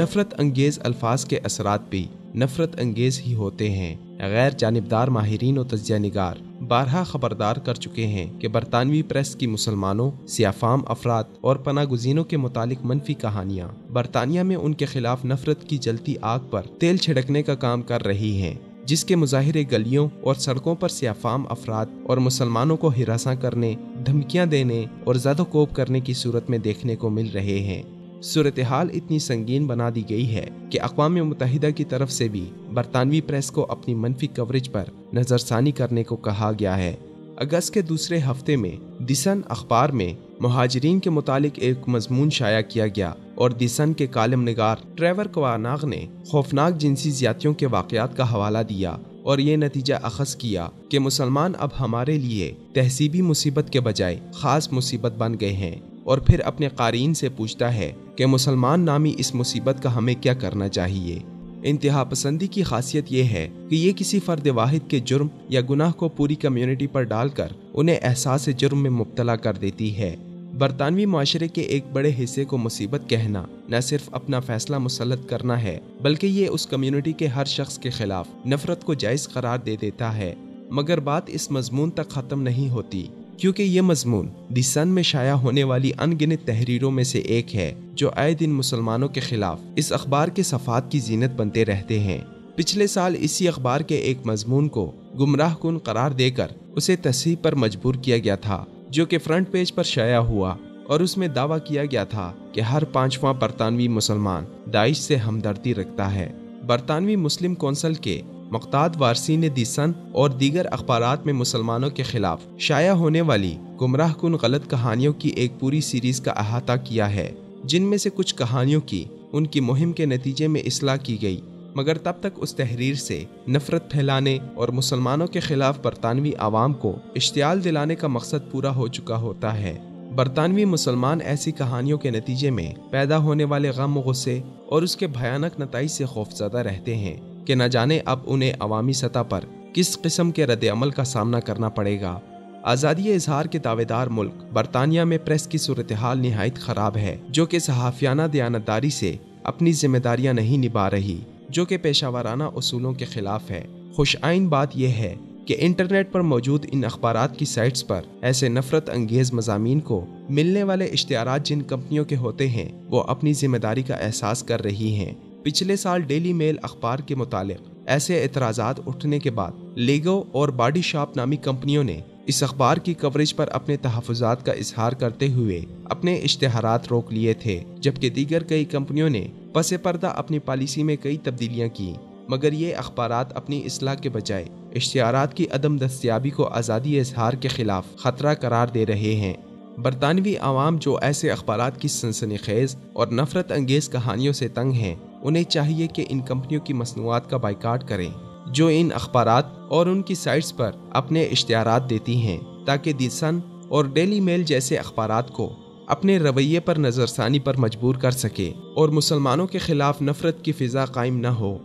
नफरत अंगेज अल्फाज के असरात भी नफरत अंगेज ही होते हैं। गैर जानिबदार माहिरीन और तज्जिया निगार बारहा खबरदार कर चुके हैं कि बरतानवी प्रेस की मुसलमानों, सियाफाम अफराद और पनागुज़ीनों के मुतालिक मनफी कहानियाँ बरतानिया में उनके खिलाफ नफरत की जलती आग पर तेल छिड़कने का काम कर रही हैं, जिसके मुजाहिरे गलियों और सड़कों पर सियाफाम अफराद और मुसलमानों को हिरासा करने, धमकियाँ देने और ज़द-ओ-कोब करने की सूरत में देखने को मिल रहे हैं। सूरत हाल इतनी संगीन बना दी गई है कि अक़वाम मुत्तहिदा की तरफ से भी बरतानवी प्रेस को अपनी मनफी कवरेज पर नज़रसानी करने को कहा गया है। अगस्त के दूसरे हफ्ते में दी सन अखबार में मुहाजिरीन के मुतालिक एक मजमून शाया किया गया और दी सन के कालम निगार ट्रेवर कवानाग ने खौफनाक जिनसी ज़्यादतियों के वाक़यात का हवाला दिया और ये नतीजा अखज़ किया कि मुसलमान अब हमारे लिए तहसीबी मुसीबत के बजाय ख़ास मुसीबत बन गए हैं, और फिर अपने क़ारीन से पूछता है कि मुसलमान नामी इस मुसीबत का हमें क्या करना चाहिए। इंतहा पसंदी की खासियत ये है कि ये किसी फ़र्द वाहिद के जुर्म या गुनाह को पूरी कम्युनिटी पर डालकर उन्हें एहसास जुर्म में मुब्तला कर देती है। बरतानवी माशरे के एक बड़े हिस्से को मुसीबत कहना न सिर्फ अपना फैसला मुसल्लत करना है, बल्कि ये उस कम्युनिटी के हर शख्स के खिलाफ नफरत को जायज़ करार दे देता है। मगर बात इस मजमून तक ख़त्म नहीं होती, क्योंकि ये मजमून दी सन में शाया होने वाली अनगिनत तहरीरों में से एक है जो आए दिन मुसलमानों के खिलाफ इस अखबार के सफ़ात की जीनत बनते रहते हैं। पिछले साल इसी अखबार के एक मजमून को गुमराह कुन करार देकर उसे तस्हीह पर मजबूर किया गया था, जो कि फ्रंट पेज पर शाया हुआ, और उसमें दावा किया गया था कि हर 5वां बरतानवी मुसलमान दाइश से हमदर्दी रखता है। बरतानवी मुस्लिम कौंसिल के मुख्ताद वारसी ने दी सन और दीगर अखबारात में मुसलमानों के खिलाफ शाया होने वाली गुमराह कुन गलत कहानियों की एक पूरी सीरीज का अहाता किया है, जिनमें से कुछ कहानियों की उनकी मुहिम के नतीजे में इस्लाह की गई, मगर तब तक उस तहरीर से नफरत फैलाने और मुसलमानों के खिलाफ बरतानवी आवाम को इश्तियाल दिलाने का मकसद पूरा हो चुका होता है। बरतानवी मुसलमान ऐसी कहानियों के नतीजे में पैदा होने वाले गम व गुस्से और उसके भयानक नताइज से खौफज़दा रहते हैं कि न जाने अब उन्हें अवामी सतह पर किस किस्म के रद्द-ए-अमल का सामना करना पड़ेगा। आज़ादी इजहार के दावेदार मुल्क बरतानिया में प्रेस की सूरत हाल निहायत ख़राब है, जो कि सहाफ़ियाना दयानतदारी से अपनी जिम्मेदारियाँ नहीं निभा रही, जो कि पेशावराना उसूलों के खिलाफ है। खुशआइन बात यह है कि इंटरनेट पर मौजूद इन अखबारात की साइट्स पर ऐसे नफरत अंगेज़ मज़ामीन को मिलने वाले इश्तिहारात जिन कंपनियों के होते हैं वो अपनी जिम्मेदारी का एहसास कर रही हैं। पिछले साल डेली मेल अखबार के मुतालिक ऐसे एतराज़ात उठने के बाद लेगो और बॉडी शॉप नामी कंपनियों ने इस अखबार की कवरेज पर अपने तहफ़्फ़ुज़ात का इजहार करते हुए अपने इश्तिहारात रोक लिए थे, जबकि दीगर कई कंपनियों ने पसे पर्दा अपनी पॉलिसी में कई तब्दीलियाँ की, मगर ये अखबारात अपनी इस्लाह के बजाय इश्तिहारात की अदम दस्तयाबी को आज़ादी इजहार के खिलाफ ख़तरा करार दे रहे हैं। बरतानवी आवाम जो ऐसे अखबारात की सनसनीखेज़ और नफरत अंगेज़ कहानियों से तंग हैं, उन्हें चाहिए कि इन कंपनियों की मसनूआत का बाइकाट करें जो इन अखबारात और उनकी साइट्स पर अपने इश्तिहारात देती हैं, ताकि दी सन और डेली मेल जैसे अखबारात को अपने रवैये पर नज़रसानी पर मजबूर कर सके और मुसलमानों के खिलाफ नफरत की फ़िज़ा कायम न हो।